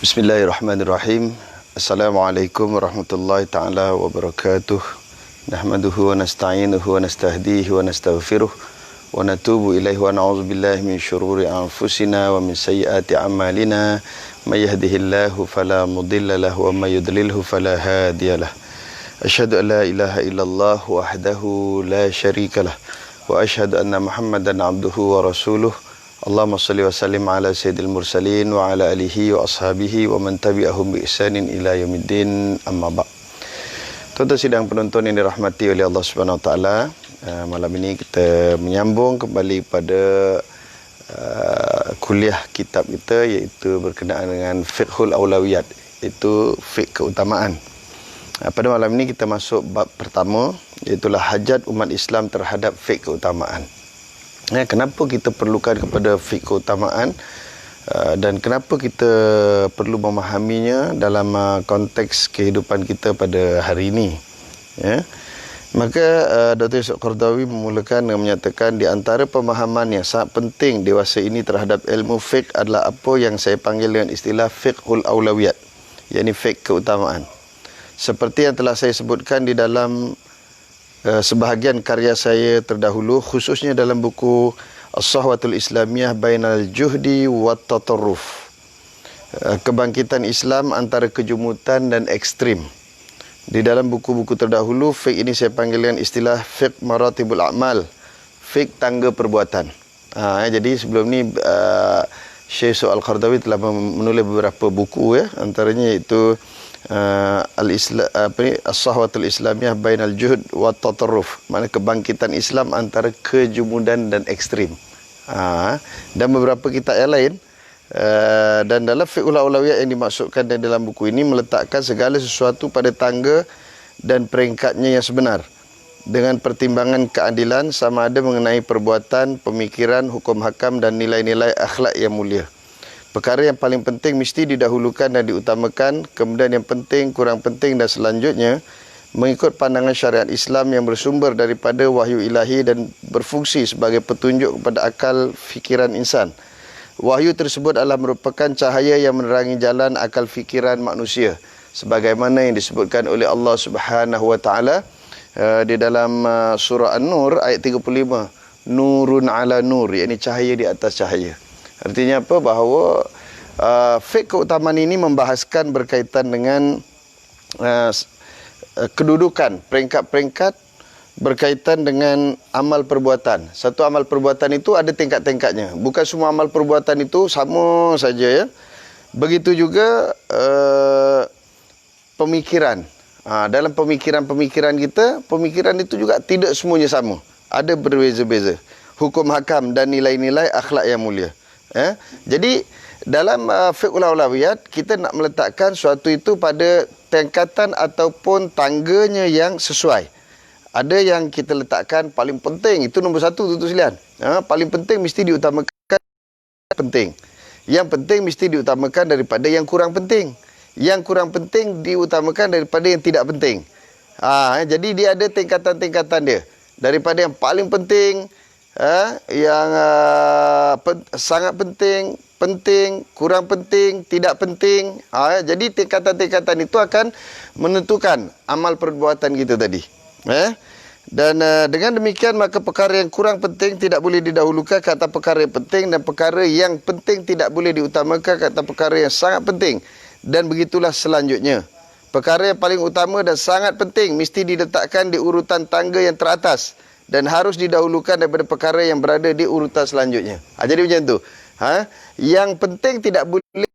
Bismillahirrahmanirrahim. Assalamualaikum warahmatullahi ta'ala wabarakatuh. Nahmaduhu wa nasta'inuhu wa nastahdihi wa nastaghfiruh wa natubu ilaihi wa na'udzubillahi min syururi anfusina wa min sayyiati a'malina. May yahdihillahu fala mudilla lahu wa may yudlilhu fala hadiyalah. Asyhadu an la ilaha illallah wahdahu la syarikalah wa asyhadu anna Muhammadan abduhu wa rasuluh. Allahumma salli wa sallim ala sayyidil mursalin wa ala alihi wa ashabihi wa man tabi'ahum bi ihsanin ila yaumiddin, amma ba'. Tuan-tuan sidang penonton yang dirahmati oleh Allah Subhanahu wa taala, malam ini kita menyambung kembali pada kuliah kitab kita, iaitu berkenaan dengan fiqhul aulawiyat, iaitu fiqh keutamaan. Pada malam ini kita masuk bab pertama, iaitu hajat umat Islam terhadap fiqh keutamaan. Kenapa kita perlukan kepada fiqh keutamaan dan kenapa kita perlu memahaminya dalam konteks kehidupan kita pada hari ini, Maka Dr. Yusuf Qaradawi memulakan dengan menyatakan di antara pemahaman yang sangat penting dewasa ini terhadap ilmu fiqh adalah apa yang saya panggil dengan istilah fiqhul aulawiyat, yakni fiqh keutamaan. Seperti yang telah saya sebutkan di dalam sebahagian karya saya terdahulu, khususnya dalam buku As-Sahwatul Islamiyah Bainal Juhdi wat Tatarruf, kebangkitan Islam antara kejumutan dan ekstrim. Di dalam buku-buku terdahulu, fiqh ini saya panggil dengan istilah fiqh maratibul a'mal, fiqh tangga perbuatan. Jadi sebelum ni Syekh Yusuf Al-Qaradawi telah menulis beberapa buku, antaranya iaitu As-Sahwatul Islamiyah Bainal Juhd wa Tatarruf, makna kebangkitan Islam antara kejumudan dan ekstrim, dan beberapa kitab yang lain. Dan dalam fiqhul aulawiyat yang dimaksudkan dalam buku ini meletakkan segala sesuatu pada tangga dan peringkatnya yang sebenar, dengan pertimbangan keadilan sama ada mengenai perbuatan, pemikiran, hukum hakam dan nilai-nilai akhlak yang mulia. Perkara yang paling penting mesti didahulukan dan diutamakan, kemudian yang penting, kurang penting dan selanjutnya mengikut pandangan syariat Islam yang bersumber daripada wahyu ilahi dan berfungsi sebagai petunjuk kepada akal fikiran insan. Wahyu tersebut adalah merupakan cahaya yang menerangi jalan akal fikiran manusia, sebagaimana yang disebutkan oleh Allah Subhanahu wa taala di dalam surah An-Nur ayat 35, nurun ala nur, yakni cahaya di atas cahaya. Artinya apa? Bahawa fiqh keutamaan ini membahaskan berkaitan dengan kedudukan, peringkat-peringkat berkaitan dengan amal perbuatan. Satu amal perbuatan itu ada tingkat-tingkatnya. Bukan semua amal perbuatan itu sama saja, Begitu juga pemikiran. Dalam pemikiran kita, pemikiran itu juga tidak semuanya sama. Ada berbeza-beza. Hukum hakam dan nilai-nilai akhlak yang mulia. Jadi dalam fiqhul aulawiyat kita nak meletakkan suatu itu pada tingkatan ataupun tangganya yang sesuai. Ada yang kita letakkan paling penting, itu nombor satu, tuan-tuan sekalian. Paling penting mesti diutamakan penting. Yang penting mesti diutamakan daripada yang kurang penting. Yang kurang penting diutamakan daripada yang tidak penting. Jadi dia ada tingkatan-tingkatan dia. Daripada yang paling penting, yang sangat penting, penting, kurang penting, tidak penting. Jadi tingkatan-tingkatan itu akan menentukan amal perbuatan kita tadi. Dan dengan demikian maka perkara yang kurang penting tidak boleh didahulukan ke atas perkara yang penting, dan perkara yang penting tidak boleh diutamakan ke atas perkara yang sangat penting. Dan begitulah selanjutnya. Perkara yang paling utama dan sangat penting mesti diletakkan di urutan tangga yang teratas dan harus didahulukan daripada perkara yang berada di urutan selanjutnya. Jadi macam tu. Yang penting tidak boleh.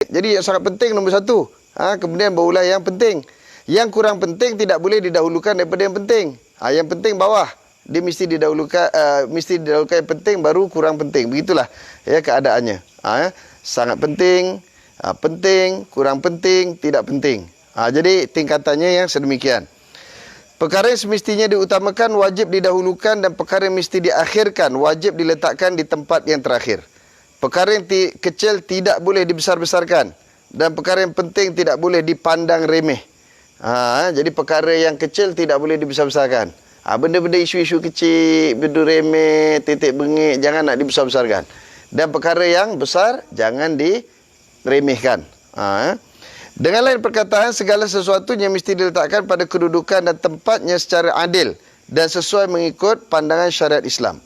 Jadi yang sangat penting nombor satu. Kemudian barulah yang penting. Yang kurang penting tidak boleh didahulukan daripada yang penting. Yang penting bawah. Dia mesti didahulukan yang penting baru kurang penting. Begitulah keadaannya. Sangat penting, penting, kurang penting, tidak penting. Jadi tingkatannya yang sedemikian. Perkara yang semestinya diutamakan wajib didahulukan, dan perkara yang mesti diakhirkan wajib diletakkan di tempat yang terakhir. Perkara yang kecil tidak boleh dibesar-besarkan, dan perkara yang penting tidak boleh dipandang remeh. Jadi perkara yang kecil tidak boleh dibesar-besarkan. Benda-benda isu-isu kecil, benda remeh, titik bengik, jangan nak dibesar-besarkan. Dan perkara yang besar jangan remehkan. Dengan lain perkataan, segala sesuatunya mesti diletakkan pada kedudukan dan tempatnya secara adil dan sesuai mengikut pandangan syariat Islam,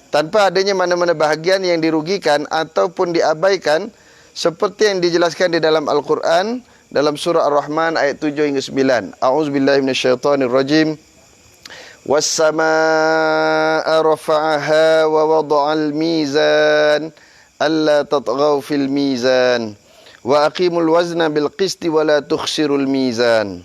tanpa adanya mana-mana bahagian yang dirugikan ataupun diabaikan, seperti yang dijelaskan di dalam Al-Quran dalam surah Ar-Rahman ayat 7 hingga 9. A'udzubillahi minasyaitonirrajim. Was-samaa'a rafa'aha wa wada'al mizan alla tatghaw fil mizan wa aqimul wazna bil qisti wa la tukhsirul mizan.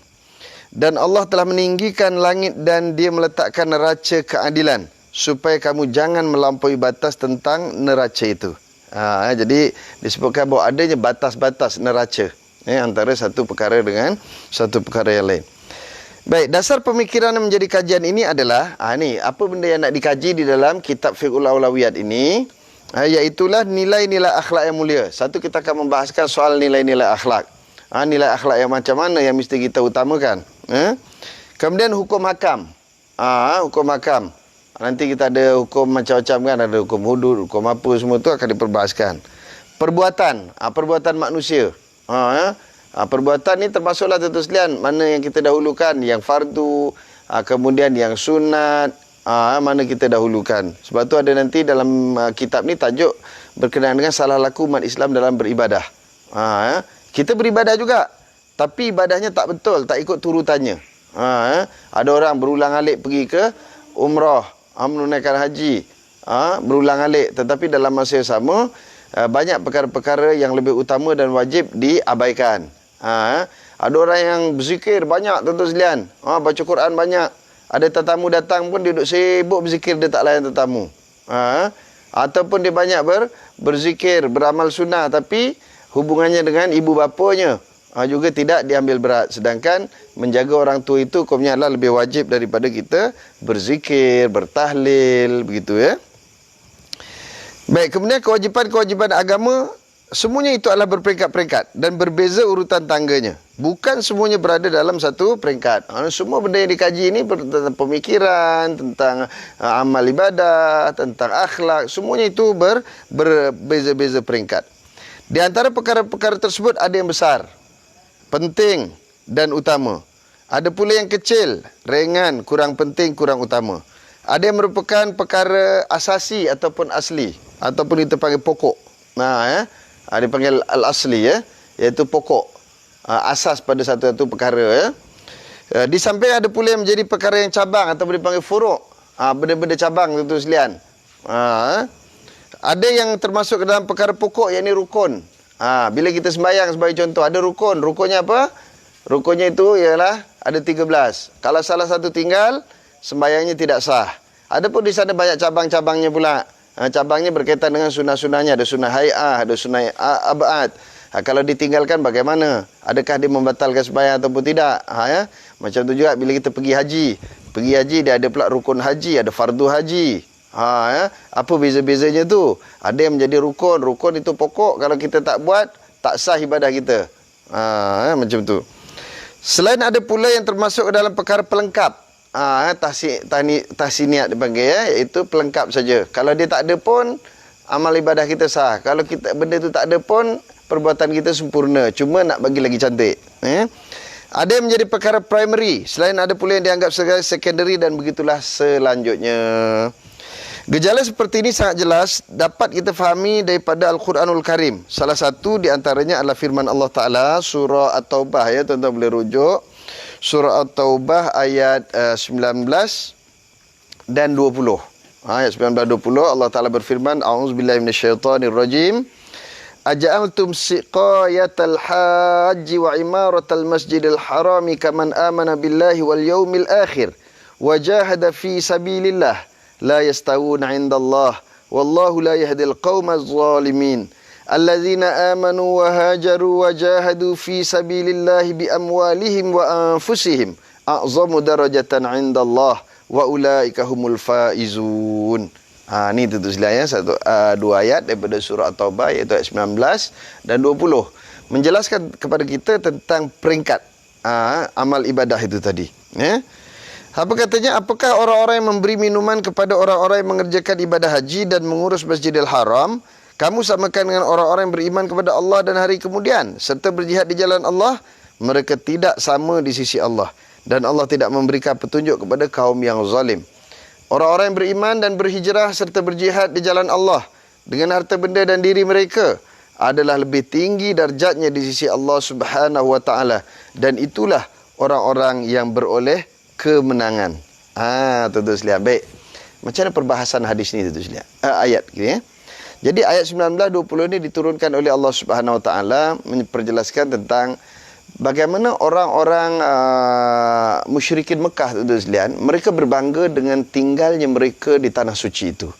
Dan Allah telah meninggikan langit dan Dia meletakkan neraca keadilan supaya kamu jangan melampaui batas tentang neraca itu. Jadi disebutkan bahawa adanya batas-batas neraca antara satu perkara dengan satu perkara yang lain. Baik, dasar pemikiran yang menjadi kajian ini adalah ni apa benda yang nak dikaji di dalam kitab Fiqhul Awlawiyat ini, iaitulah nilai-nilai akhlak yang mulia. Satu, kita akan membahaskan soal nilai-nilai akhlak. Nilai akhlak yang macam mana yang mesti kita utamakan. Kemudian hukum hakam. Hukum hakam. Nanti kita ada hukum macam-macam kan, ada hukum hudud, hukum apa, semua tu akan diperbahaskan. Perbuatan, perbuatan manusia. Perbuatan ni termasuklah tentu sekalian mana yang kita dahulukan, yang fardu, kemudian yang sunat, mana kita dahulukan. Sebab tu ada nanti dalam kitab ni tajuk berkenaan dengan salah laku umat Islam dalam beribadah. Kita beribadah juga, tapi ibadahnya tak betul, tak ikut turutannya. Ada orang berulang alik pergi ke umrah, menunaikan haji, berulang alik, tetapi dalam masa yang sama banyak perkara-perkara yang lebih utama dan wajib diabaikan. Ada orang yang berzikir banyak, tentu sekalian, baca Quran banyak. Ada tetamu datang pun dia duduk sibuk berzikir, dia tak layan tetamu. Ataupun dia banyak berzikir, beramal sunnah, tapi hubungannya dengan ibu bapanya juga tidak diambil berat. Sedangkan menjaga orang tua itu hukumnya adalah lebih wajib daripada kita berzikir, bertahlil, begitu ya. Baik, kemudian kewajipan-kewajipan agama, semuanya itu adalah berperingkat-peringkat dan berbeza urutan tangganya. Bukan semuanya berada dalam satu peringkat. Semua benda yang dikaji ini tentang pemikiran, tentang amal ibadah, tentang akhlak, semuanya itu berbeza-beza peringkat. Di antara perkara-perkara tersebut ada yang besar, penting dan utama. Ada pula yang kecil, ringan, kurang penting, kurang utama. Ada yang merupakan perkara asasi ataupun asli, ataupun kita panggil pokok. Dipanggil al-asli, iaitu pokok, asas pada satu-satu perkara. Di samping ada pula yang menjadi perkara yang cabang ataupun dipanggil furuk, benda-benda cabang itu sekalian. Ada yang termasuk ke dalam perkara pokok, yakni rukun. Bila kita sembahyang sebagai contoh, ada rukun. Rukunnya apa? Rukunnya itu ialah ada 13. Kalau salah satu tinggal, sembahyangnya tidak sah. Ada pun di sana banyak cabang-cabangnya pula. Cabangnya berkaitan dengan sunnah-sunnahnya. Ada sunnah hay'ah, ada sunnah abad. Kalau ditinggalkan bagaimana? Adakah dia membatalkan sembahyang ataupun tidak? Macam tu juga bila kita pergi haji. Pergi haji, dia ada pula rukun haji, ada fardu haji. Apa beza-bezanya tu? Ada yang menjadi rukun. Rukun itu pokok. Kalau kita tak buat, tak sah ibadah kita. Macam tu. Selain ada pula yang termasuk dalam perkara pelengkap. Tahsiniat dipanggil, iaitu pelengkap saja. Kalau dia tak ada pun, amal ibadah kita sah. Kalau benda tu tak ada pun, perbuatan kita sempurna. Cuma nak bagi lagi cantik. Ada yang menjadi perkara primary. Selain ada pula yang dianggap sebagai secondary, dan begitulah selanjutnya. Gejala seperti ini sangat jelas dapat kita fahami daripada Al-Quranul Karim. Salah satu di antaranya adalah firman Allah Ta'ala, surah At-Taubah, tuan-tuan boleh rujuk. Surah At-Taubah ayat 19 dan 20. Ayat 19-20 Allah Ta'ala berfirman, A'udzubillahi minasyaitonirrajim. Aja'altum siqayatal haji wa imaratal masjidil harami kaman amana billahi wal yaumil akhir wa jahada fi sabilillah la yastawuna 'indallah wallahu la yahdil qaumaz zalimin. Alladzina amanu wa hajaru wa jahadu fi sabilillahi bi amwalihim wa anfusihim a'zamu darajatan 'indallah wa ulaika humul faizun. Ni tentu sekalian dua ayat daripada surah At-Taubah, iaitu ayat 19 dan 20, menjelaskan kepada kita tentang peringkat amal ibadah itu tadi. Apa katanya? Apakah orang-orang yang memberi minuman kepada orang-orang yang mengerjakan ibadah haji dan mengurus Masjidil Haram Kamu samakan dengan orang-orang yang beriman kepada Allah dan hari kemudian serta berjihad di jalan Allah, mereka tidak sama di sisi Allah dan Allah tidak memberikan petunjuk kepada kaum yang zalim. Orang-orang yang beriman dan berhijrah serta berjihad di jalan Allah dengan harta benda dan diri mereka adalah lebih tinggi darjatnya di sisi Allah Subhanahu wa taala, dan itulah orang-orang yang beroleh kemenangan. Tuan-tuan sekalian. Baik. Macam mana perbahasan hadis ni tuan-tuan sekalian? Ayat ni ya. Jadi ayat 19 20 ni diturunkan oleh Allah Subhanahu wa taala memperjelaskan tentang bagaimana orang-orang musyrikin Mekah tuan-tuan sekalian, mereka berbangga dengan tinggalnya mereka di tanah suci itu.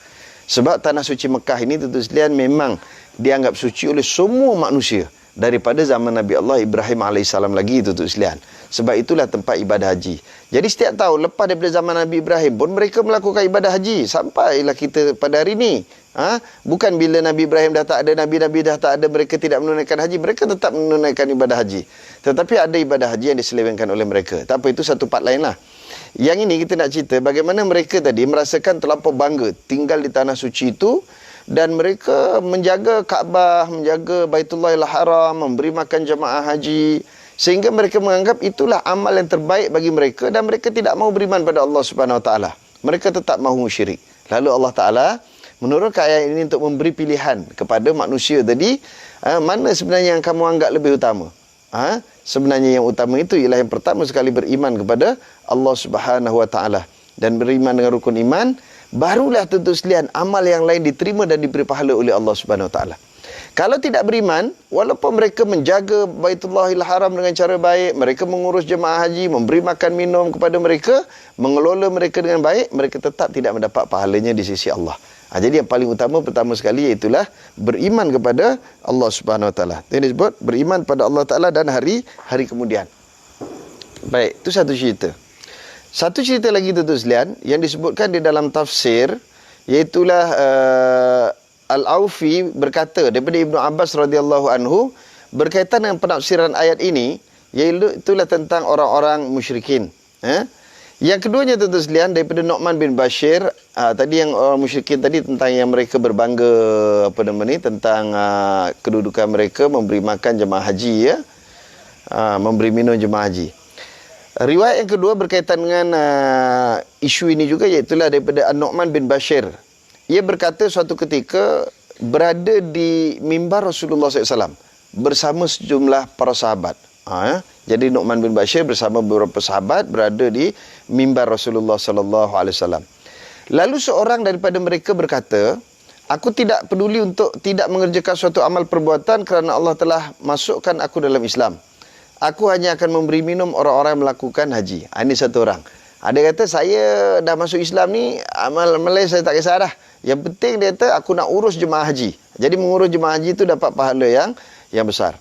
Sebab tanah suci Mekah ini tuan-tuan sekalian memang dianggap suci oleh semua manusia daripada zaman Nabi Allah Ibrahim AS lagi tuan-tuan sekalian. Sebab itulah tempat ibadah haji. Jadi setiap tahun lepas daripada zaman Nabi Ibrahim pun mereka melakukan ibadah haji sampailah kita pada hari ini. Bukan bila Nabi Ibrahim dah tak ada, Nabi-Nabi dah tak ada, mereka tidak menunaikan haji. Mereka tetap menunaikan ibadah haji. Tetapi ada ibadah haji yang diselewengkan oleh mereka. Tak apa, itu satu part lain lah. Yang ini kita nak cerita bagaimana mereka tadi merasakan terlampau bangga tinggal di tanah suci itu, dan mereka menjaga Kaabah, menjaga Baitullahil Haram, memberi makan jemaah haji, sehingga mereka menganggap itulah amal yang terbaik bagi mereka, dan mereka tidak mahu beriman pada Allah Subhanahu wa taala. Mereka tetap mahu syirik. Lalu Allah Taala menurunkan ayat ini untuk memberi pilihan kepada manusia tadi, mana sebenarnya yang kamu anggap lebih utama? Sebenarnya yang utama itu ialah yang pertama sekali beriman kepada Allah Subhanahu wa taala dan beriman dengan rukun iman. Barulah tuan-tuan sekalian amal yang lain diterima dan diberi pahala oleh Allah Subhanahu wa taala. Kalau tidak beriman, walaupun mereka menjaga Baitullahil Haram dengan cara baik, mereka mengurus jemaah haji, memberi makan minum kepada mereka, mengelola mereka dengan baik, mereka tetap tidak mendapat pahalanya di sisi Allah. Jadi yang paling utama pertama sekali iaitulah beriman kepada Allah Subhanahu wa taala. Ini disebut beriman pada Allah Taala dan hari kemudian. Baik, itu satu cerita. Satu cerita lagi tuan-tuan sekalian yang disebutkan di dalam tafsir, iaitulah Al-Aufi berkata daripada Ibnu Abbas radhiyallahu anhu berkaitan dengan penafsiran ayat ini, iaitulah tentang orang-orang musyrikin. Yang keduanya tuan-tuan sekalian daripada Nu'man bin Bashir, tadi yang orang musyrikin tadi tentang yang mereka berbangga tentang kedudukan mereka memberi makan jemaah haji ya. Memberi minum jemaah haji. Riwayat yang kedua berkaitan dengan isu ini juga, iaitulah daripada Nu'man bin Bashir. Ia berkata suatu ketika berada di mimbar Rasulullah SAW bersama sejumlah para sahabat. Jadi Nu'man bin Bashir bersama beberapa sahabat berada di mimbar Rasulullah SAW. Lalu seorang daripada mereka berkata, aku tidak peduli untuk tidak mengerjakan suatu amal perbuatan kerana Allah telah masukkan aku dalam Islam. Aku hanya akan memberi minum orang-orang yang melakukan haji. Ini satu orang. Ada kata, saya dah masuk Islam ni, amal lain saya tak kisah dah. Yang penting dia kata, aku nak urus jemaah haji. Jadi mengurus jemaah haji itu dapat pahala yang besar.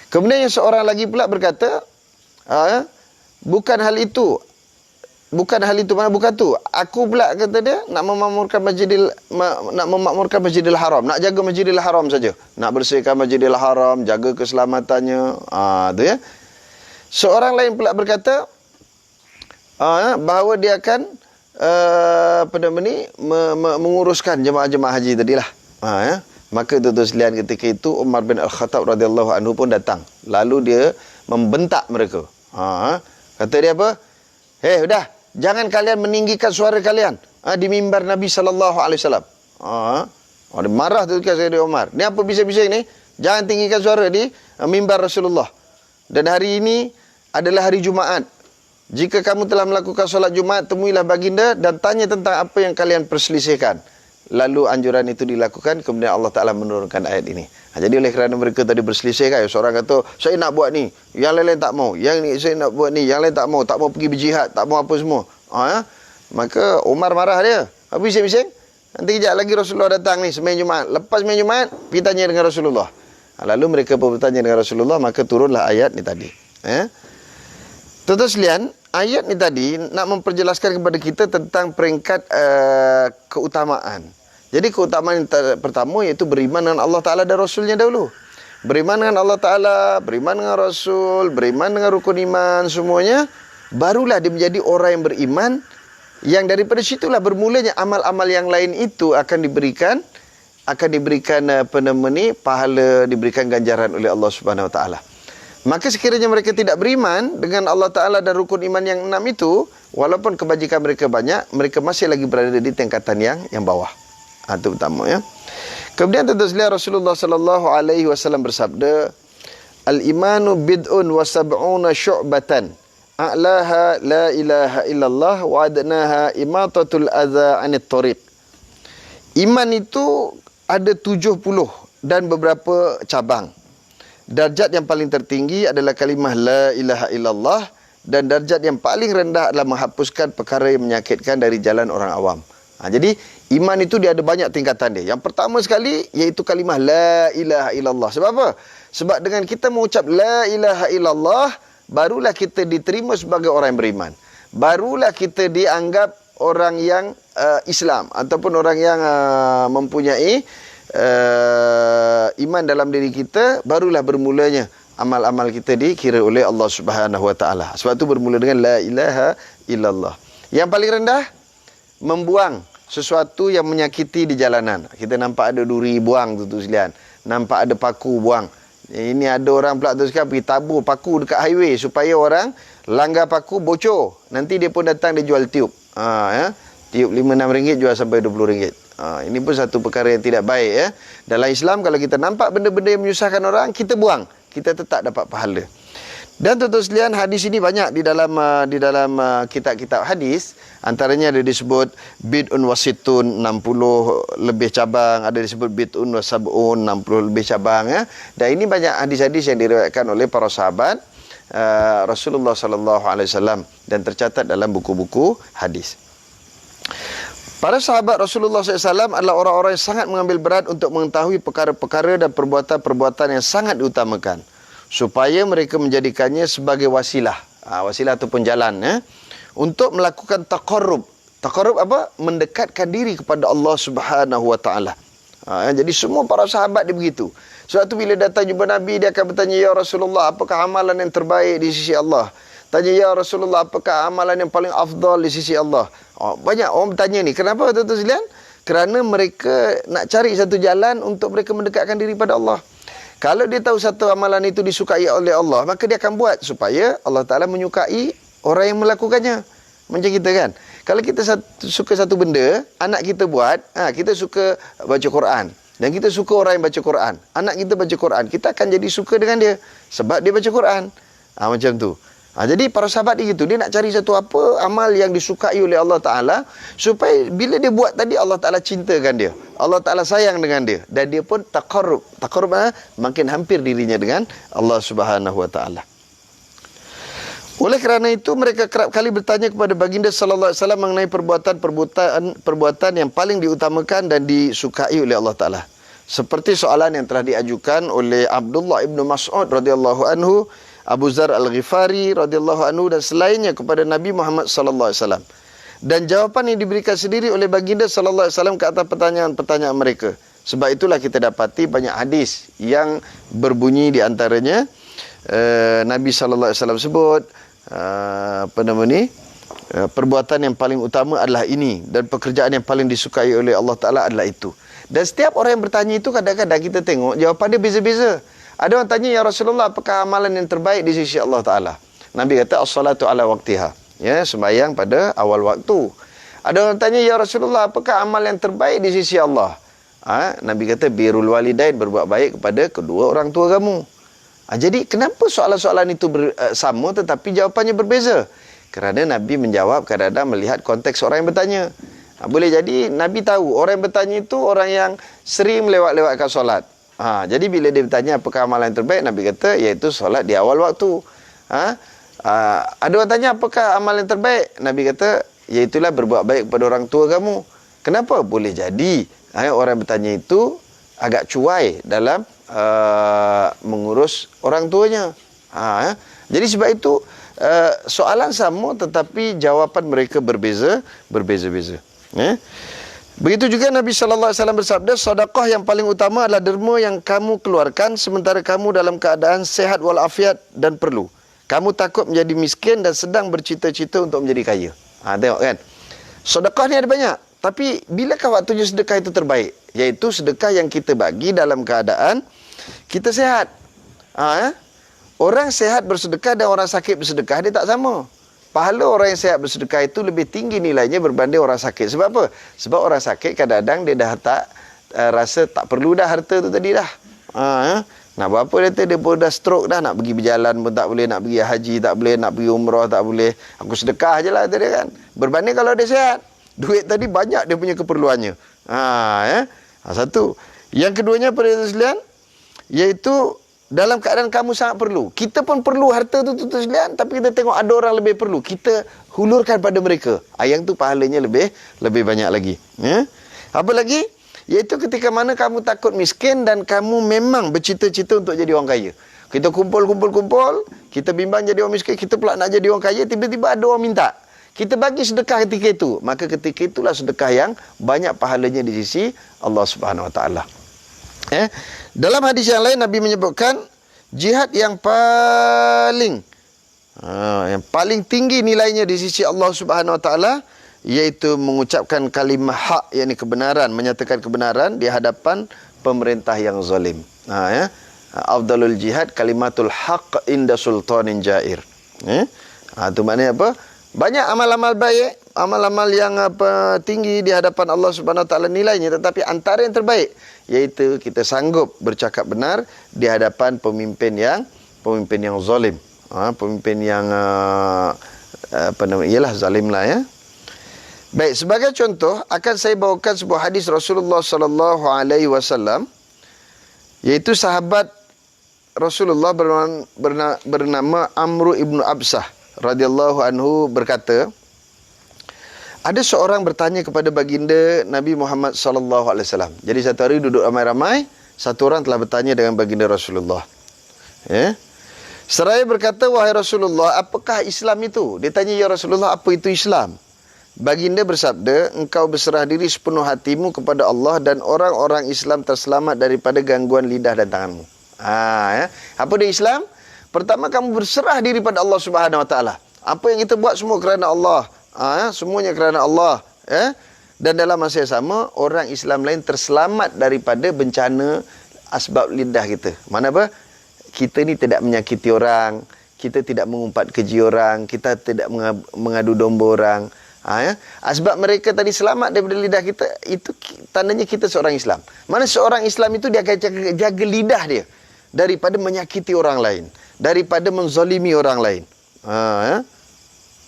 Kemudian yang seorang lagi pula berkata, bukan hal itu. Bukan hal itu, mana bukan tu. Aku pula kata dia nak memakmurkan Masjidil Haram, nak jaga Masjidil Haram saja. Nak bersihkan Masjidil Haram, jaga keselamatannya. Tu ya. Seorang lain pula berkata bahawa dia akan menguruskan jemaah-jemaah haji tadilah. Maka tuan-tuan sekalian ketika itu Umar bin Al-Khattab radhiyallahu anhu pun datang. Lalu dia membentak mereka. Kata dia apa? Udah. Jangan kalian meninggikan suara kalian di mimbar Nabi SAW. Dia marah tu Sayyidina Umar. Ni apa bising-bising ni? Jangan tinggikan suara di mimbar Rasulullah. Dan hari ini adalah hari Jumaat. Jika kamu telah melakukan solat Jumaat, temuilah baginda dan tanya tentang apa yang kalian perselisihkan. Lalu anjuran itu dilakukan, kemudian Allah Ta'ala menurunkan ayat ini. Jadi oleh kerana mereka tadi berselisih kan, seorang kata, saya nak buat ni, yang lain-lain tak mau. Yang ni saya nak buat ni, yang lain tak mau pergi berjihad, tak mau apa semua. Maka Umar marah dia. Apa bising-bising? Nanti kejap lagi Rasulullah datang ni, sembahyang Jumaat. Lepas sembahyang Jumaat, pergi tanya dengan Rasulullah. Lalu mereka pun bertanya dengan Rasulullah, maka turunlah ayat ni tadi. Tuan-tuan sekalian, ayat ni tadi nak memperjelaskan kepada kita tentang peringkat keutamaan. Jadi keutamaan yang pertama iaitu beriman dengan Allah Ta'ala dan Rasulnya dahulu. Beriman dengan Allah Ta'ala, beriman dengan Rasul, beriman dengan rukun iman semuanya. Barulah dia menjadi orang yang beriman. Yang daripada situlah bermulanya amal-amal yang lain itu akan diberikan akan diberikan pahala, diberikan ganjaran oleh Allah Subhanahu Wa Taala. Maka sekiranya mereka tidak beriman dengan Allah Ta'ala dan rukun iman yang 6 itu, walaupun kebajikan mereka banyak, mereka masih lagi berada di tingkatan yang bawah. Itu pertama ya. Kemudian tentu saja Rasulullah sallallahu alaihi wasallam bersabda, "Al-imanu bid'un wa sab'una syu'batan. A'laha la ilaha illallah wa adnaha imatatul adza 'anit thariq." Iman itu ada 70 dan beberapa cabang. Darjat yang paling tertinggi adalah kalimah la ilaha illallah, dan darjat yang paling rendah adalah menghapuskan perkara yang menyakitkan dari jalan orang awam. Jadi iman itu dia ada banyak tingkatan dia. Yang pertama sekali iaitu kalimah la ilaha illallah. Sebab apa? Sebab dengan kita mengucap la ilaha illallah, barulah kita diterima sebagai orang yang beriman. Barulah kita dianggap orang yang Islam ataupun orang yang mempunyai iman dalam diri kita. Barulah bermulanya amal-amal kita dikira oleh Allah Subhanahu Wa Taala. Sebab itu bermula dengan la ilaha illallah. Yang paling rendah, membuang sesuatu yang menyakiti di jalanan. Kita nampak ada duri, buang tu sekalian. Nampak ada paku, buang. Ini ada orang pula tu sekarang pergi tabur paku dekat highway supaya orang langgar paku bocor. Nanti dia pun datang dia jual tiup. Tiup RM5-6 jual sampai RM20. Ini pun satu perkara yang tidak baik ya. Dalam Islam kalau kita nampak benda-benda yang menyusahkan orang, kita buang. Kita tetap dapat pahala. Dan tuan-tuan sekalian, hadis ini banyak di dalam kitab-kitab hadis. Antaranya ada disebut bid'un wasitun, 60 lebih cabang. Ada disebut bid'un wasab'un, 60 lebih cabang ya. Dan ini banyak hadis-hadis yang diriwayatkan oleh para sahabat Rasulullah sallallahu alaihi wasallam dan tercatat dalam buku-buku hadis. Para sahabat Rasulullah SAW adalah orang-orang yang sangat mengambil berat untuk mengetahui perkara-perkara dan perbuatan-perbuatan yang sangat diutamakan, supaya mereka menjadikannya sebagai wasilah. Wasilah ataupun jalan ya, untuk melakukan taqarrub. Taqarrub apa? Mendekatkan diri kepada Allah Subhanahu Wa Taala. Jadi semua para sahabat dia begitu. Sebab tu bila datang jumpa Nabi, dia akan bertanya, "Ya Rasulullah, apakah amalan yang terbaik di sisi Allah?" Tanya, "Ya Rasulullah, apakah amalan yang paling afdal di sisi Allah?" Banyak orang bertanya ni. Kenapa tuan-tuan sekalian? Kerana mereka nak cari satu jalan untuk mereka mendekatkan diri pada Allah. Kalau dia tahu satu amalan itu disukai oleh Allah, maka dia akan buat supaya Allah Ta'ala menyukai orang yang melakukannya. Macam kita kan. Kalau kita suka satu benda, anak kita buat, kita suka baca Quran. Dan kita suka orang yang baca Quran. Anak kita baca Quran, kita akan jadi suka dengan dia. Sebab dia baca Quran. Macam tu. Jadi para sahabat dia gitu. Dia nak cari satu apa amal yang disukai oleh Allah Ta'ala, supaya bila dia buat tadi, Allah Ta'ala cintakan dia. Allah Ta'ala sayang dengan dia. Dan dia pun taqarrub. Taqarrub makin hampir dirinya dengan Allah Subhanahu Wa Ta'ala. Oleh kerana itu, mereka kerap kali bertanya kepada baginda sallallahu alaihi wasallam mengenai perbuatan yang paling diutamakan dan disukai oleh Allah Ta'ala. Seperti soalan yang telah diajukan oleh Abdullah ibn Mas'ud radhiyallahu anhu, Abu Zar Al-Ghifari radhiyallahu anhu dan selainnya kepada Nabi Muhammad sallallahu alaihi wasallam. Dan jawapan yang diberikan sendiri oleh baginda sallallahu alaihi wasallam ke atas pertanyaan-pertanyaan mereka. Sebab itulah kita dapati banyak hadis yang berbunyi di antaranya Nabi sallallahu alaihi wasallam sebut perbuatan yang paling utama adalah ini, dan pekerjaan yang paling disukai oleh Allah Ta'ala adalah itu. Dan setiap orang yang bertanya itu, kadang-kadang kita tengok jawapan dia beza-beza. Ada orang tanya, "Ya Rasulullah, apakah amalan yang terbaik di sisi Allah Ta'ala?" Nabi kata, "As-salatu ala waqtiha." Ya, sembahyang pada awal waktu. Ada orang tanya, "Ya Rasulullah, apakah amal yang terbaik di sisi Allah?" Nabi kata, "Birrul walidain," berbuat baik kepada kedua orang tua kamu. Jadi kenapa soalan-soalan itu sama tetapi jawapannya berbeza? Kerana Nabi menjawab kadang-kadang melihat konteks orang yang bertanya. Boleh jadi Nabi tahu orang yang bertanya itu orang yang sering melewat-lewatkan solat. Jadi bila dia bertanya apakah amalan yang terbaik, Nabi kata iaitu solat di awal waktu. Ada orang tanya apakah amalan yang terbaik, Nabi kata iaitulah berbuat baik kepada orang tua kamu. Kenapa? Boleh jadi orang yang bertanya itu agak cuai dalam mengurus orang tuanya. Jadi sebab itu soalan sama tetapi jawapan mereka berbeza-beza. Begitu juga Nabi sallallahu alaihi wasallam bersabda, "Sedekah yang paling utama adalah derma yang kamu keluarkan sementara kamu dalam keadaan sehat walafiat dan perlu. Kamu takut menjadi miskin dan sedang bercita-cita untuk menjadi kaya." Tengok kan. Sedekah ni ada banyak. Tapi bilakah waktunya sedekah itu terbaik? Iaitu sedekah yang kita bagi dalam keadaan kita sehat. Orang sehat bersedekah dan orang sakit bersedekah dia tak sama. Pahala orang yang sehat bersedekah itu lebih tinggi nilainya berbanding orang sakit. Sebab apa? Sebab orang sakit kadang-kadang dia dah tak rasa tak perlu dah harta tu tadi dah. Nak buat apa dia pun dah stroke dah, nak pergi berjalan pun tak boleh, nak pergi haji tak boleh, nak pergi umrah tak boleh. Aku sedekah je lah tadi kan. Berbanding kalau dia sehat, duit tadi banyak dia punya keperluannya. Satu. Yang keduanya pada sekalian, iaitu dalam keadaan kamu sangat perlu. Kita pun perlu harta tu sekalian, tapi kita tengok ada orang lebih perlu. Kita hulurkan pada mereka. Yang tu pahalanya lebih banyak lagi. Apa lagi? Iaitu ketika mana kamu takut miskin dan kamu memang bercita-cita untuk jadi orang kaya. Kita kumpul, kita bimbang jadi orang miskin, kita pula nak jadi orang kaya, tiba-tiba ada orang minta. Kita bagi sedekah ketika itu. Maka ketika itulah sedekah yang banyak pahalanya di sisi Allah Subhanahu Wa Taala. Dalam hadis yang lain Nabi menyebutkan jihad yang paling tinggi nilainya di sisi Allah Subhanahu Wa Taala iaitu mengucapkan kalimah hak, yakni kebenaran, menyatakan kebenaran di hadapan pemerintah yang zalim. Afdalul jihad kalimatul haq inda sultanin jair. Itu maknanya apa? Banyak amal-amal baik, amal-amal yang tinggi di hadapan Allah Subhanahu Wa Taala nilainya, tetapi antara yang terbaik iaitu kita sanggup bercakap benar di hadapan pemimpin yang zalim. Pemimpin yang ialah zalim lah ya. Baik, sebagai contoh akan saya bawakan sebuah hadis Rasulullah sallallahu alaihi wasallam, iaitu sahabat Rasulullah bernama Amr ibn Absah radhiyallahu anhu berkata, ada seorang bertanya kepada baginda Nabi Muhammad sallallahu alaihi wasallam. Jadi satu hari duduk ramai-ramai, satu orang telah bertanya dengan baginda Rasulullah. Seraya berkata, wahai Rasulullah, apakah Islam itu? Dia tanya, ya Rasulullah, apa itu Islam? Baginda bersabda, engkau berserah diri sepenuh hatimu kepada Allah dan orang-orang Islam terselamat daripada gangguan lidah dan tanganmu. Apa dia Islam? Pertama, kamu berserah diri pada Allah Subhanahu Wa Taala. Apa yang kita buat semua kerana Allah. Semuanya kerana Allah. Dan dalam masa yang sama, orang Islam lain terselamat daripada bencana asbab lidah kita. Mana apa? Kita ni tidak menyakiti orang, kita tidak mengumpat keji orang, kita tidak mengadu domba orang. Sebab mereka tadi selamat daripada lidah kita, itu tandanya kita seorang Islam. Mana seorang Islam itu dia akan jaga lidah dia daripada menyakiti orang lain, daripada menzalimi orang lain.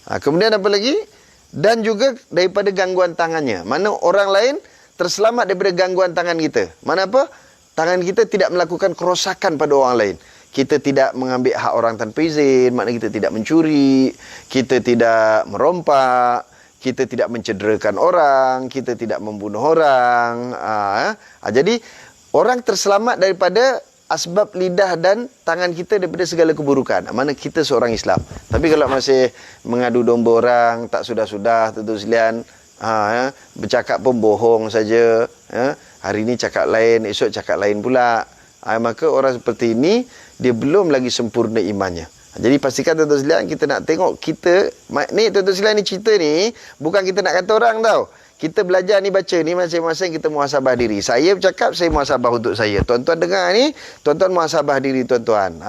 Kemudian apa lagi? Dan juga daripada gangguan tangannya. Mana orang lain terselamat daripada gangguan tangan kita. Mana apa? Tangan kita tidak melakukan kerosakan pada orang lain. Kita tidak mengambil hak orang tanpa izin, maknanya kita tidak mencuri, kita tidak merompak, kita tidak mencederakan orang, kita tidak membunuh orang. Jadi orang terselamat daripada asbab lidah dan tangan kita daripada segala keburukan. Mana kita seorang Islam. Tapi kalau masih mengadu domba orang, tak sudah-sudah, tentu sekalian, bercakap pun bohong saja. Hari ini cakap lain, esok cakap lain pula. Maka orang seperti ini, dia belum lagi sempurna imannya. Jadi pastikan tuan-tuan sekalian, kita nak tengok kita, ni tuan-tuan sekalian ni cerita ni, bukan kita nak kata orang tau. Kita belajar ni, baca ni, masing-masing kita muhasabah diri. Saya bercakap, saya muhasabah untuk saya. Tuan-tuan dengar ni, tuan-tuan muhasabah diri tuan-tuan.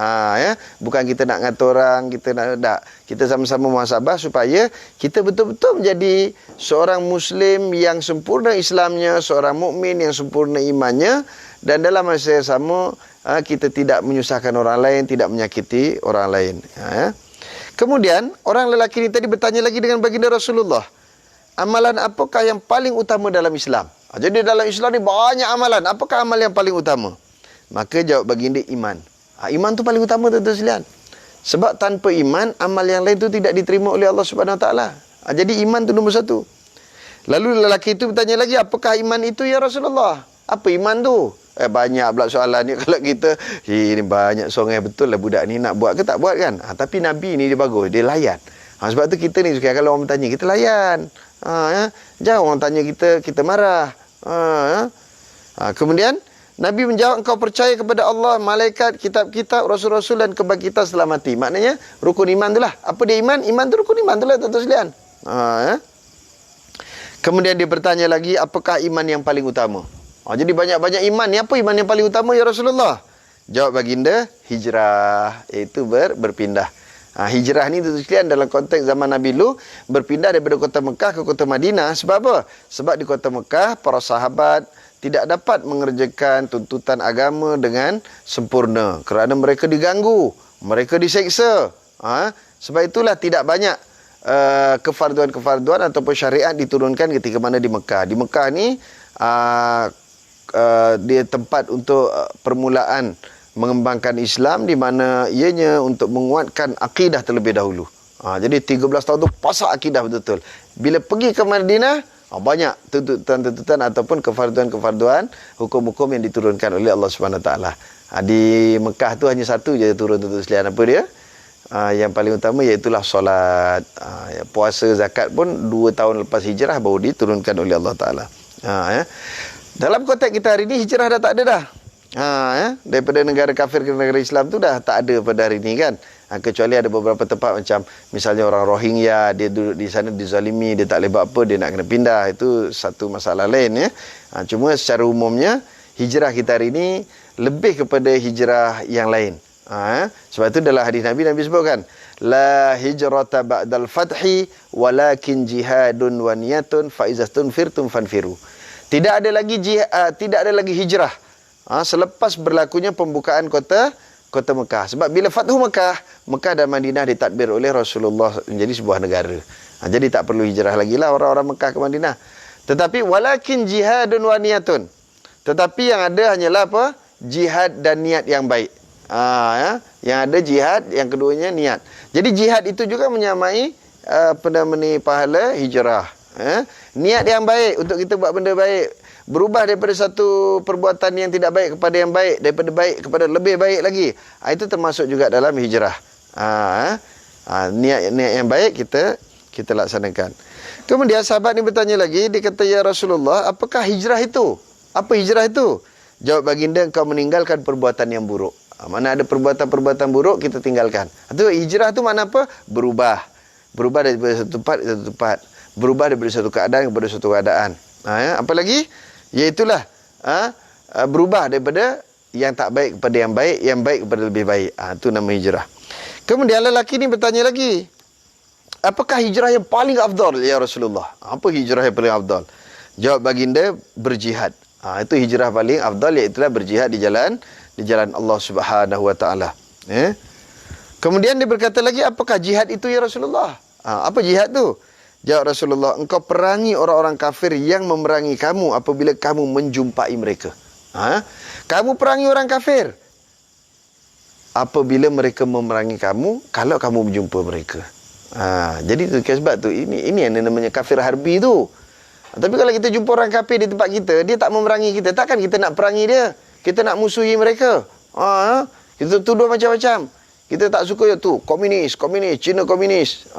Bukan kita nak kata orang, kita nak tak. Kita sama-sama muhasabah supaya kita betul-betul menjadi seorang Muslim yang sempurna Islamnya, seorang mukmin yang sempurna imannya, dan dalam masa yang sama, kita tidak menyusahkan orang lain, tidak menyakiti orang lain. Kemudian, orang lelaki ini tadi bertanya lagi dengan baginda Rasulullah, amalan apakah yang paling utama dalam Islam? Jadi dalam Islam ni banyak amalan. Apakah amal yang paling utama? Maka jawab baginda, iman. Iman tu paling utama, tuan-tuan sekalian. Sebab tanpa iman, amal yang lain tu tidak diterima oleh Allah Subhanahu Wa Taala. Jadi iman tu nombor satu. Lalu lelaki itu bertanya lagi, apakah iman itu ya Rasulullah? Apa iman tu? Banyak pula soalan ni. Kalau kita, ini banyak songai betul lah budak ni, nak buat ke tak buat kan? Tapi Nabi ni dia bagus, dia layan. Sebab tu kita ni sekarang kalau orang bertanya, kita layan. Jangan orang tanya kita marah. Kemudian Nabi menjawab, engkau percaya kepada Allah, malaikat, kitab-kitab, rasul-rasul dan kebangkitan setelah mati. Maknanya rukun iman tu lah. Apa dia iman? Iman tu rukun iman tu lah, tuan-tuan sekalian. Kemudian dia bertanya lagi, apakah iman yang paling utama? Jadi banyak-banyak iman. Ni apa iman yang paling utama ya Rasulullah? Jawab baginda, hijrah, iaitu berpindah. Hijrah ni tu sekalian dalam konteks zaman Nabi dulu, berpindah daripada kota Mekah ke kota Madinah. Sebab apa? Sebab di kota Mekah para sahabat tidak dapat mengerjakan tuntutan agama dengan sempurna kerana mereka diganggu, mereka diseksa. Sebab itulah tidak banyak kefarduan-kefarduan ataupun syariat diturunkan ketika mana di Mekah. Di Mekah ni dia tempat untuk permulaan mengembangkan Islam, di mana ianya untuk menguatkan akidah terlebih dahulu. Jadi 13 tahun tu pasak akidah betul-betul. Bila pergi ke Madinah, banyak tuntutan-tuntutan ataupun kefarduan-kefarduan, hukum-hukum yang diturunkan oleh Allah Subhanahu Wa Taala. Di Mekah tu hanya satu je turun tuntut sekalian. Apa dia? Yang paling utama iaitulah solat. Puasa, zakat pun 2 tahun lepas hijrah baru diturunkan oleh Allah Taala. Dalam konteks kita hari ni, hijrah dah tak ada dah. Daripada negara kafir ke negara Islam tu dah tak ada pada hari ni kan. Kecuali ada beberapa tempat macam misalnya orang Rohingya, dia duduk di sana dizalimi, dia tak boleh buat apa, dia nak kena pindah. Itu satu masalah lain ya. Cuma secara umumnya hijrah kita hari ni lebih kepada hijrah yang lain. Sebab itu dalam hadis Nabi sebutkan, la hijrata ba'dal fathi walakin jihadun wa niyatun fa iza tunfirtum fanfiru. Tidak ada lagi hijrah selepas berlakunya pembukaan kota Mekah. Sebab bila Fathu Mekah dan Madinah ditadbir oleh Rasulullah menjadi sebuah negara. Jadi tak perlu hijrah lagi lah orang-orang Mekah ke Madinah. Tetapi walakin jihadun wa niyatun. Tetapi yang ada hanyalah apa? Jihad dan niat yang baik. Yang ada jihad, yang keduanya niat. Jadi jihad itu juga menyamai pahala hijrah. Niat yang baik untuk kita buat benda baik, berubah daripada satu perbuatan yang tidak baik kepada yang baik, daripada baik kepada lebih baik lagi. Itu termasuk juga dalam hijrah. Niat yang baik kita laksanakan. Kemudian sahabat ni bertanya lagi, dia kata, ya Rasulullah, apakah hijrah itu? Apa hijrah itu? Jawab baginda, engkau meninggalkan perbuatan yang buruk. Mana ada perbuatan-perbuatan buruk, kita tinggalkan. Itu hijrah tu makna apa? Berubah daripada satu tempat ke satu tempat, berubah daripada satu keadaan kepada satu keadaan. Apa lagi? Iaitulah berubah daripada yang tak baik kepada yang baik kepada lebih baik. Itu nama hijrah. Kemudian lelaki ni bertanya lagi, apakah hijrah yang paling afdal ya Rasulullah? Apa hijrah yang paling afdal? Jawab baginda, berjihad. Itu hijrah paling afdal, iaitu berjihad di jalan Allah Subhanahu Wa Taala. Kemudian dia berkata lagi, apakah jihad itu ya Rasulullah? Apa jihad tu? Jawab Rasulullah, engkau perangi orang-orang kafir yang memerangi kamu apabila kamu menjumpai mereka. Kamu perangi orang kafir apabila mereka memerangi kamu, kalau kamu berjumpa mereka. Jadi tu sebab tu ini yang namanya kafir harbi tu. Tapi kalau kita jumpa orang kafir di tempat kita, dia tak memerangi kita, takkan kita nak perangi dia? Kita nak musuhi mereka. Kita tuduh macam-macam. Kita tak suka tu komunis, Cina komunis.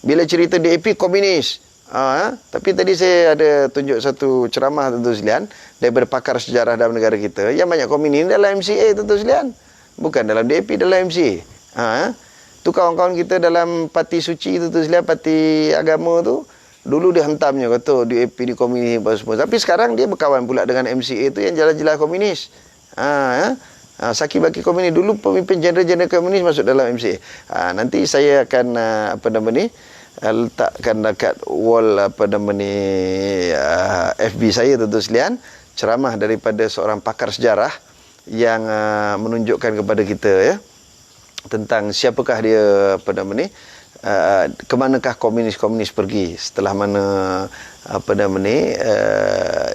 Bila cerita DAP komunis. Tapi tadi saya ada tunjuk satu ceramah tentu sekalian daripada pakar sejarah dalam negara kita yang banyak komunis dalam MCA tentu sekalian. Bukan dalam DAP, dalam MCA. Tu kawan-kawan kita dalam parti suci tentu sekalian, parti agama tu, dulu dia hentamnya kata DAP ni komunis apa semua. Tapi sekarang dia berkawan pula dengan MCA tu yang jelas-jelas komunis. Saki baki komunis. Dulu pemimpin jeneral-jeneral komunis masuk dalam MCA. Nanti saya akan letakkan dekat wall FB saya tentu sekalian, ceramah daripada seorang pakar sejarah yang menunjukkan kepada kita ya tentang siapakah dia kemanakah komunis pergi setelah mana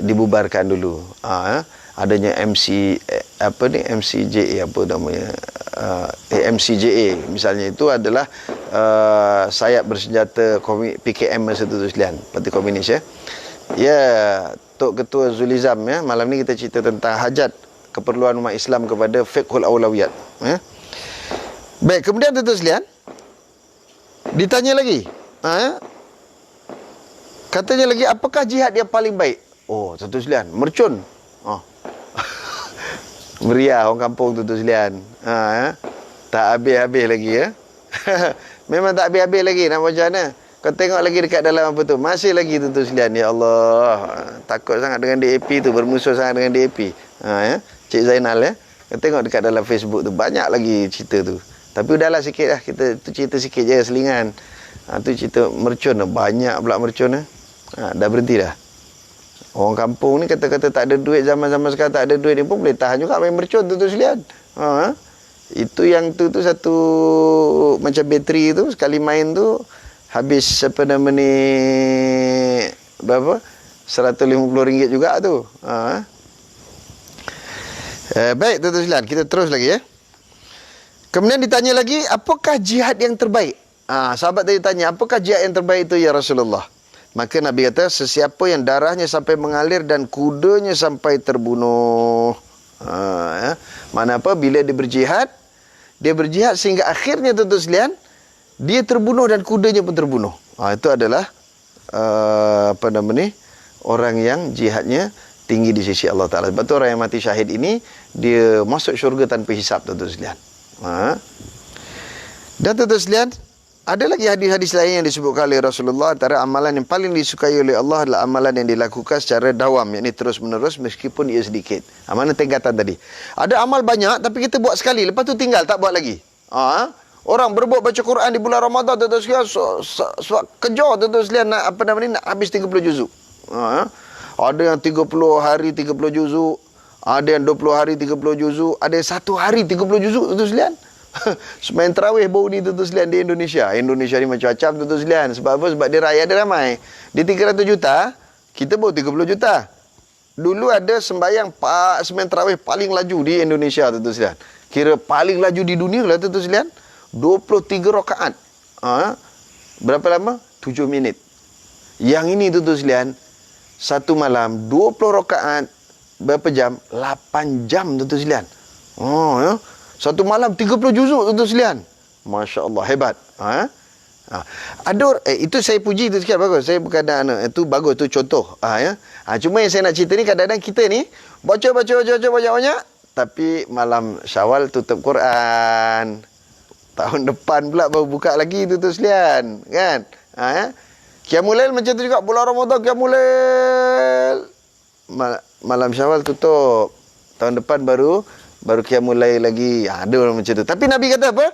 dibubarkan dulu. Adanya MCJA MCJA misalnya, itu adalah sayap bersenjata PKM masa tu sekalian, Parti Komunis ya. Tok Ketua Zulizam ya. Malam ni kita cerita tentang hajat keperluan umat Islam kepada fiqhul aulawiyat ya. Baik, kemudian tentu sekalian ditanya lagi, katanya lagi, apakah jihad yang paling baik? Tentu sekalian mercun. Meriah orang kampung tu sekalian. Tak habis-habis lagi ya. Memang tak habis-habis lagi, nak macam mana? Kau tengok lagi dekat dalam apa tu. Masih lagi tuan-tuan sekalian. Ya Allah. Takut sangat dengan DAP tu. Bermusuh sangat dengan DAP. Ya. Cik Zainal ya. Kau tengok dekat dalam Facebook tu. Banyak lagi cerita tu. Tapi udahlah sikit lah. Kita tu cerita sikit je selingan. Tu cerita mercun lah. Banyak pula mercun lah. Dah berhenti dah. Orang kampung ni kata-kata tak ada duit. Zaman-zaman sekarang tak ada duit ni pun boleh tahan juga main mercun tu sekalian. Itu yang tu satu macam bateri tu. Sekali main tu habis apa nama ni berapa? RM150 juga tu. Baik tuan-tuan sekalian, kita terus lagi ya. Kemudian ditanya lagi, apakah jihad yang terbaik? Sahabat tadi tanya, apakah jihad yang terbaik itu ya Rasulullah? Maka Nabi kata, sesiapa yang darahnya sampai mengalir dan kudanya sampai terbunuh. Mana apa? Bila dia berjihad sehingga akhirnya tuan-tuan sekalian, dia terbunuh dan kudanya pun terbunuh. Itu adalah apa nama ni? Orang yang jihadnya tinggi di sisi Allah Ta'ala. Sebab tu orang yang mati syahid ini, dia masuk syurga tanpa hisap tuan-tuan sekalian. Dan tuan-tuan sekalian, ada lagi hadis-hadis lain yang disebutkan oleh Rasulullah. Antara amalan yang paling disukai oleh Allah adalah amalan yang dilakukan secara dawam, yakni terus-menerus meskipun ia sedikit. Mana tingkatan tadi. Ada amal banyak tapi kita buat sekali, lepas tu tinggal tak buat lagi. Orang berbuat baca Quran di bulan Ramadan tuan-tuan sekalian, kejar tuan-tuan sekalian nak apa nama ni, nak habis 30 juzuk. Ada yang 30 hari 30 juzuk, ada yang 20 hari 30 juzuk, ada yang 1 hari 30 juzuk tuan-tuan sekalian. Semain tarawih baru ni tuan-tuan sekalian di Indonesia. Indonesia ni macam-macam tuan-tuan sekalian. Sebab apa? Sebab dia rakyat dia ramai. Di 300 juta, kita baru 30 juta. Dulu ada sembahyang semain tarawih paling laju di Indonesia tuan-tuan sekalian. Kira paling laju di dunia lah tuan-tuan sekalian. 23 rakaat. Berapa lama? 7 minit. Yang ini tuan-tuan sekalian, satu malam 20 rakaat, berapa jam? 8 jam tuan-tuan sekalian. Ya. Satu malam 30 juzuk tuan-tuan sekalian. Masya Allah, hebat. Itu saya puji tu sikit, bagus. Saya bukan nak itu bagus, tu contoh. Cuma yang saya nak cerita ni, kadang-kadang kita ni baca banyak, tapi malam Syawal tutup Quran. Tahun depan pula baru buka lagi tuan-tuan sekalian, kan? Qiyamul Lail macam tu juga, bulan Ramadan Qiyamul Lail. Malam Syawal tutup. Tahun depan baru Qiyamul Lail lagi. Ada orang macam tu. Tapi Nabi kata apa?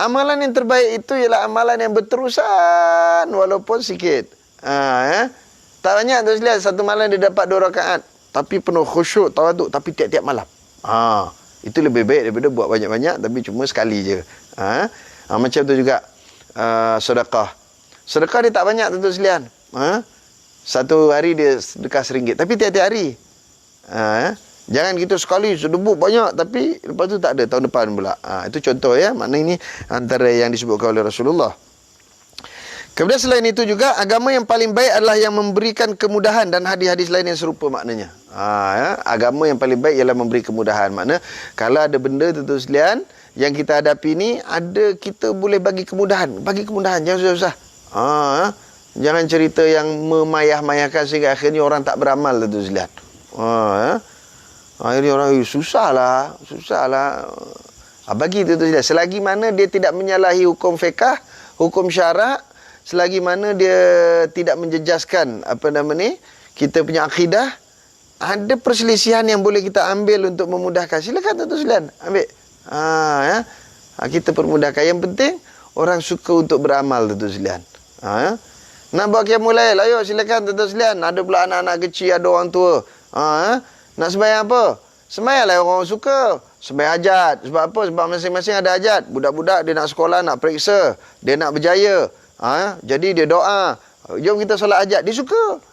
Amalan yang terbaik itu ialah amalan yang berterusan walaupun sikit. Tak banyak tu sekalian. Satu malam dia dapat 2 rakaat. Tapi penuh khusyuk, tawaduk. Tapi tiap-tiap malam. Itu lebih baik daripada buat banyak-banyak tapi cuma sekali je. Macam tu juga sedekah. Sedekah dia tak banyak tuan-tuan sekalian. Satu hari dia sedekah RM1. Tapi tiap-tiap hari. Jangan kita sekali sedebut banyak tapi lepas tu tak ada tahun depan pula. Itu contoh ya. Makna ini antara yang disebutkan oleh Rasulullah. Kemudian selain itu juga, agama yang paling baik adalah yang memberikan kemudahan, dan hadis-hadis lain yang serupa maknanya. Agama yang paling baik ialah memberi kemudahan. Makna kalau ada benda tuan-tuan sekalian yang kita hadapi ni, ada kita boleh bagi kemudahan. Bagi kemudahan, jangan susah-susah. Jangan cerita yang memayah-mayahkan sehingga akhirnya orang tak beramal tuan-tuan sekalian. Akhirnya orang susah lah. Bagi tu selagi mana dia tidak menyalahi hukum fiqah, hukum syarak, selagi mana dia tidak menjejaskan apa nama ni, kita punya akidah, ada perselisihan yang boleh kita ambil untuk memudahkan, silakan tu sekalian ambil. Kita permudahkan. Yang penting orang suka untuk beramal tu sekalian. Nak buat Qiyamul Lail, ayo silakan tu sekalian. Ada pula anak-anak kecil, ada orang tua. Nak sembahyang apa? Sembahyanglah orang suka. Sembahyang hajat. Sebab apa? Sebab masing-masing ada hajat. Budak-budak dia nak sekolah, nak periksa, dia nak berjaya. Jadi dia doa. Jom kita solat hajat. Dia suka.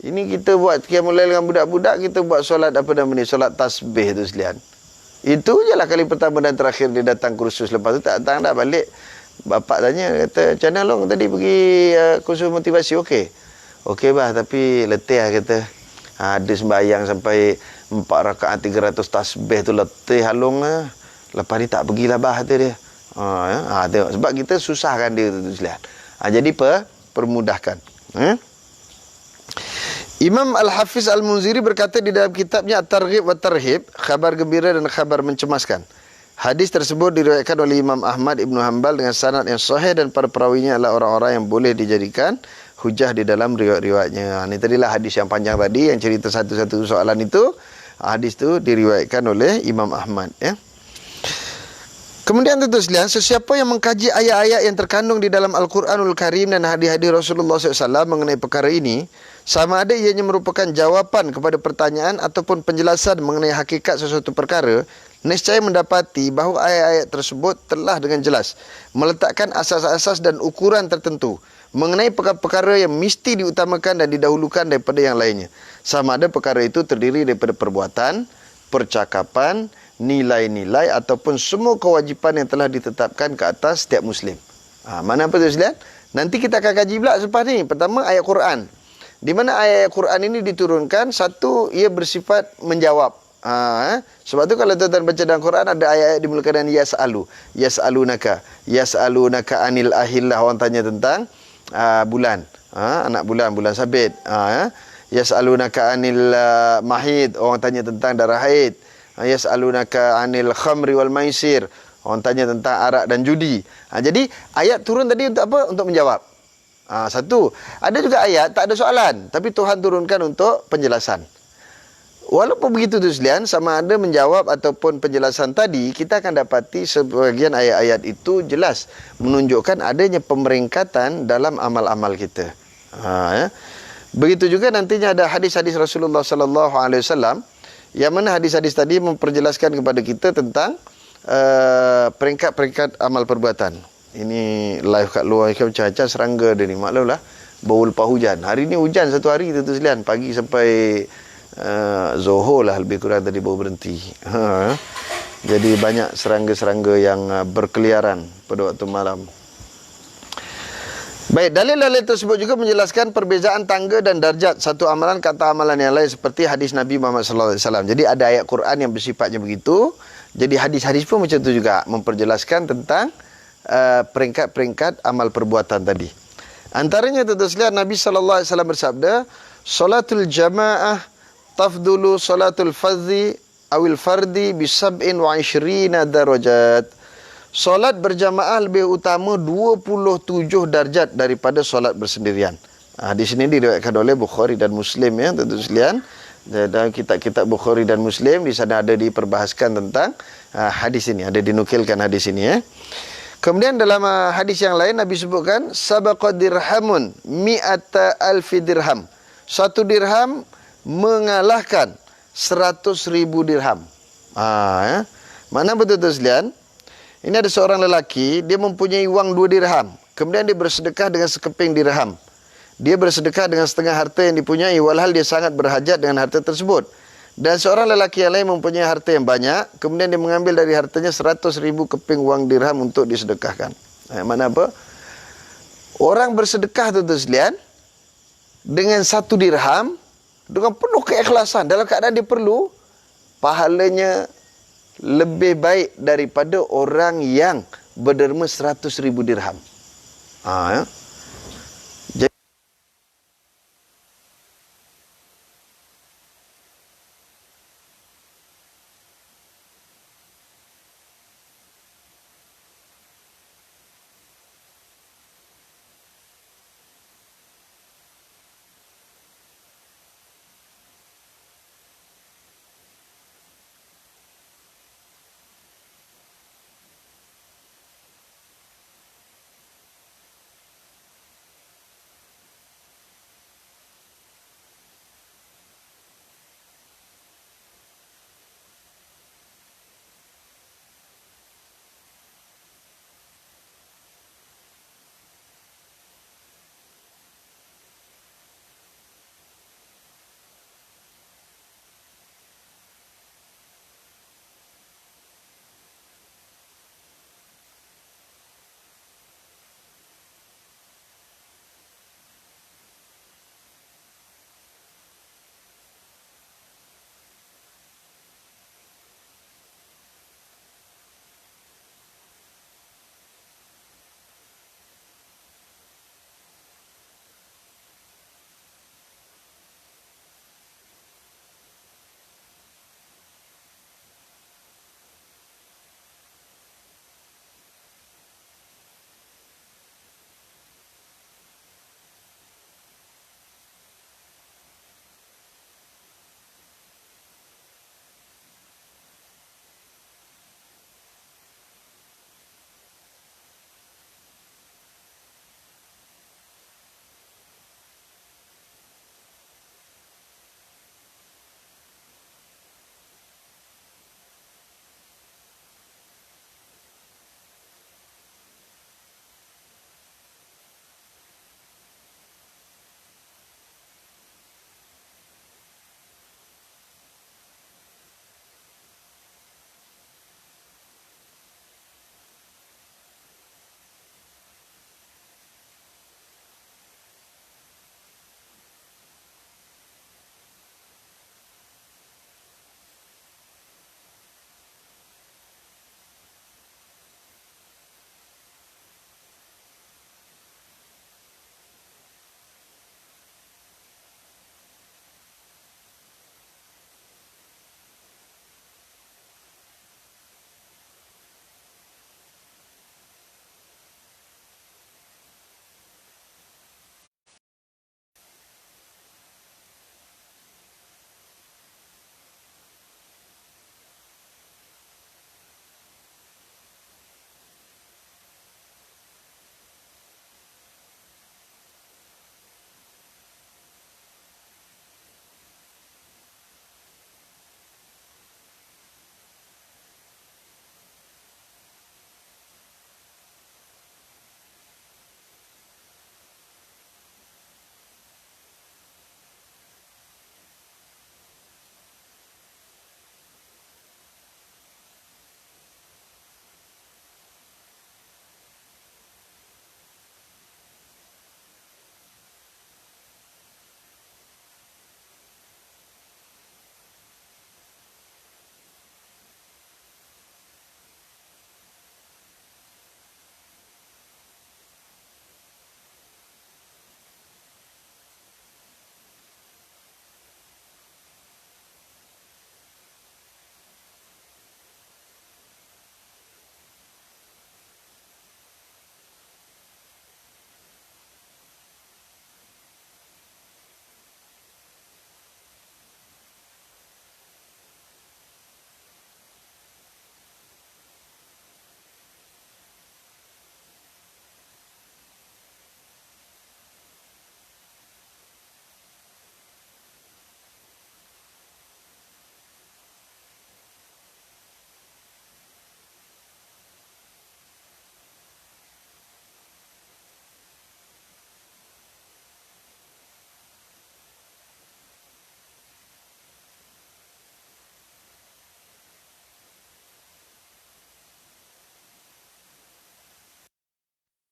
Ini kita buat Qiyamul Lail dengan budak-budak, kita buat solat apa nama ni? Solat tasbih tu sekalian. Itu je lah kali pertama dan terakhir dia datang kursus. Lepas tu tak datang dah balik. Bapak tanya, kata, macam mana Long tadi pergi kursus motivasi? Okey bah, tapi letih lah kata. Ada sembahyang sampai 4 rakaat 300 tasbih tu letih halung lah. Lepas ni tak pergilah bah kata dia. Tengok. Sebab kita susahkan dia tu sekalian. Jadi permudahkan. Imam Al-Hafiz Al-Munziri berkata di dalam kitabnya At-Targhib wa Tarhib, khabar gembira dan khabar mencemaskan. Hadis tersebut diriwayatkan oleh Imam Ahmad Ibn Hanbal dengan sanad yang sahih dan para perawinya adalah orang-orang yang boleh dijadikan hujah di dalam riwayat-riwayatnya. Ini tadilah hadis yang panjang tadi yang cerita satu-satu soalan itu. Hadis itu diriwayatkan oleh Imam Ahmad, ya. Kemudian tentu sekalian, sesiapa yang mengkaji ayat-ayat yang terkandung di dalam Al-Quranul Karim dan hadis-hadis Rasulullah SAW mengenai perkara ini, sama ada ianya merupakan jawapan kepada pertanyaan ataupun penjelasan mengenai hakikat sesuatu perkara, nescaya mendapati bahawa ayat-ayat tersebut telah dengan jelas meletakkan asas-asas dan ukuran tertentu mengenai perkara-perkara yang mesti diutamakan dan didahulukan daripada yang lainnya. Sama ada perkara itu terdiri daripada perbuatan, percakapan, nilai-nilai ataupun semua kewajipan yang telah ditetapkan ke atas setiap Muslim. Mana apa tu sekalian? Nanti kita akan kaji pula selepas ni. Pertama, ayat Quran. Di mana ayat Quran ini diturunkan, satu, ia bersifat menjawab. Sebab tu kalau tuan-tuan baca dalam Quran ada ayat-ayat dimulakan dengan yas'alunaka anil ahillah, orang tanya tentang bulan, anak bulan sabit. Yas'alunaka anil mahid, orang tanya tentang darah haid. Yas'alunaka anil khamri wal maisir, orang tanya tentang arak dan judi. Jadi ayat turun tadi untuk apa? Untuk menjawab. Satu, ada juga ayat tak ada soalan, tapi Tuhan turunkan untuk penjelasan. Walaupun begitu tu sekalian, sama ada menjawab ataupun penjelasan tadi, kita akan dapati sebahagian ayat-ayat itu jelas menunjukkan adanya pemeringkatan dalam amal-amal kita. Ya. Begitu juga nantinya ada hadis-hadis Rasulullah sallallahu alaihi wasallam, yang mana hadis-hadis tadi memperjelaskan kepada kita tentang peringkat-peringkat amal perbuatan. Ini live kat luar ikan macam-macam serangga dia ni. Maklumlah, bau lepas hujan. Hari ni hujan satu hari tu sekalian, pagi sampai Zohor lah lebih kurang tadi baru berhenti. Jadi banyak serangga-serangga yang berkeliaran pada waktu malam. Baik, dalil-dalil tersebut juga menjelaskan perbezaan tangga dan darjat satu amalan kata amalan yang lain, seperti hadis Nabi Muhammad sallallahu alaihi wasallam. Jadi ada ayat Quran yang bersifatnya begitu. Jadi hadis-hadis pun macam tu juga, memperjelaskan tentang peringkat-peringkat amal perbuatan tadi. Antaranya tentu sekalian Nabi sallallahu alaihi wasallam bersabda, "Salatul jamaah tafdulu salatul fardhi awil fardi bi 27 darajat." Solat berjamaah lebih utama 27 darjat daripada solat bersendirian. Di sini diriwayatkan oleh Bukhari dan Muslim, ya tentu sekalian. Dalam kitab-kitab Bukhari dan Muslim di sana ada diperbahaskan tentang hadis ini, ada dinukilkan hadis ini, ya. Kemudian dalam hadis yang lain Nabi sebutkan sabaqa dirhamun mi'ata alfi dirham. Satu dirham mengalahkan 100,000 dirham. Ya. Mana betul-betul sekalian? Ini ada seorang lelaki, dia mempunyai wang 2 dirham. Kemudian dia bersedekah dengan sekeping dirham. Dia bersedekah dengan setengah harta yang dipunyai, walhal dia sangat berhajat dengan harta tersebut. Dan seorang lelaki yang lain mempunyai harta yang banyak, kemudian dia mengambil dari hartanya 100,000 keping wang dirham untuk disedekahkan. Mana apa? Orang bersedekah tu sekalian, dengan 1 dirham, dengan penuh keikhlasan, dalam keadaan dia perlu, pahalanya lebih baik daripada orang yang berderma 100,000 dirham. Ya.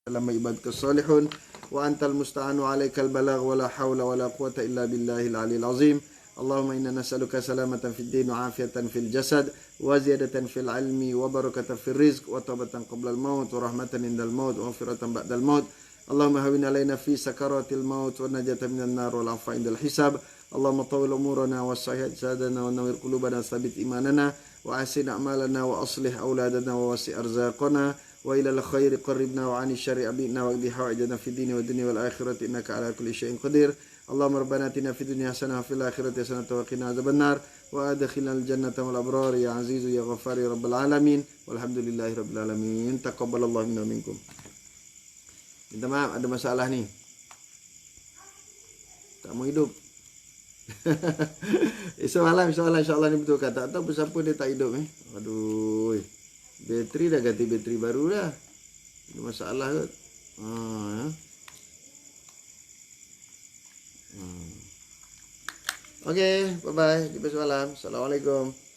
dalam ibadatus salihun wa antal musta'an wa alaikal balagh wa la haula wa la quwata illa billahil aliyil azim. Allahumma inna nas'aluka salamatan fid din wa afiatan fil jasad wa ziyadatan fil ilmi wa barakatan fil rizq wa taubatan qabla al maut wa rahmatan indal maut wa maghfiratan ba'dal maut. Allahumma hawwin alaina fi sakaratil maut wa najatan minan nar wal afwa indal hisab. Allahumma tawwil umurana wa sahih sadana wa nawwir qulubana sabit imanana wa asin a'malana wa aslih auladana wa wasi' arzaqana wa ila al-khairi qarribna wa 'ani syarri abidna wa qdi hawaijana fid dini wa dunya wal akhirati innaka ala kulli syai'in qadir. Allahumma rabbana atina fid dunya hasanah wa fil akhirati hasanah wa qina adzabannar wa adkhilna al-jannata wal abrar ya azizu ya ghaffar ya rabbal alamin walhamdulillahi rabbil alamin. Taqabbalallahu minna minkum. Minta maaf ada masalah ni. Tak mau hidup. Esok malam insyaAllah ni betul kan. Tak tahu siapa dia tak hidup Aduh. Bateri dah ganti bateri baru dah. Ada masalah kot. Okay, bye-bye. Jumpa semalam. Assalamualaikum.